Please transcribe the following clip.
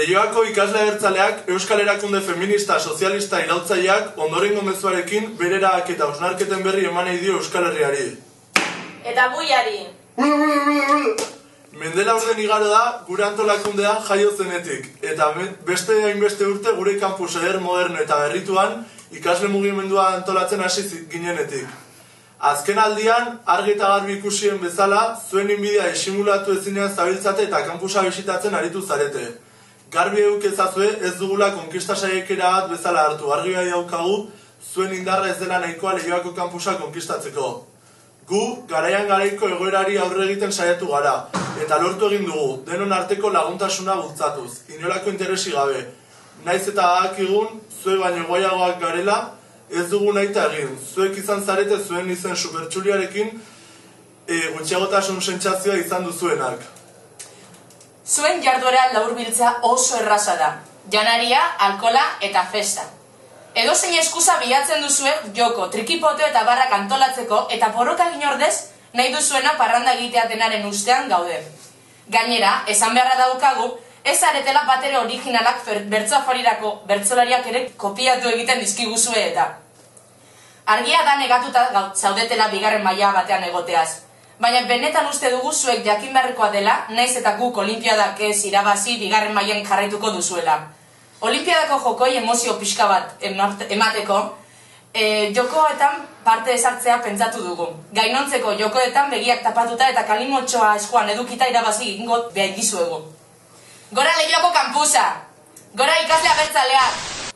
Leioako ikasle abertzaleak Euskal Erakunde Feminista Sozialista iraultzaileak ondorengo mezuarekin bererak eta hausnarketen berri eman nahi dio Euskal Herriari. Eta buiari. Mendela orden igaro da gure antolakundean jaio zenetik, eta beste hainbeste urte gure kampus eder moderno eta berrituan ikasle mugimendua antolatzen hasi ginenetik. Azken aldian, argi eta garbi ikusien bezala, zuen inbidia esimulatu ezinean zabiltzate eta kampusa bisitatzen aritu zarete. Garbi ezazue ez dugula konkista saiakera bat bezala hartu, argi bai daukagu zuen indarra ez dela nahikoa Leioako kampusa konkistatzeko. Gu, garaian garaiko egoerari aurre egiten saiatu gara, eta lortu egin dugu, denon arteko laguntasuna bultzatuz, inolako interesi gabe. Naiz eta badakigun, zue baino goiagoak garela, ez dugu nahi egin. Zuek izan zarete zuen izen supertxuliarekin gutxiagotasun sentsazioa izan duzuenak. Zuen jarduera laburbiltzea oso erraza da. Janaria, alkola eta festa. Edozein eskusa bilatzen duzue joko, trikipote eta barrak antolatzeko eta porrota ordez nahi duzuena parranda egitea denaren ustean gaude. Gainera, esan beharra daukagu, ez aretela batere originalak bertsoafarirako bertsolariak ere kopiatu egiten dizkiguzue eta. Argia da negatuta zaudetela bigarren maila batean egoteaz. Baina benetan uste dugu zuek jakin beharrekoa dela, naiz eta guk olimpiadak ez irabazi bigarren mailan jarraituko duzuela. Olimpiadako jokoi emozio pixka bat emateko, jokoetan parte ezartzea pentsatu dugu. Gainontzeko jokoetan begiak tapatuta eta kalimotxoa eskuan edukita irabazi egingo behar dizuegu. Gora Leioako kampusa! Gora ikasle abertzaleak!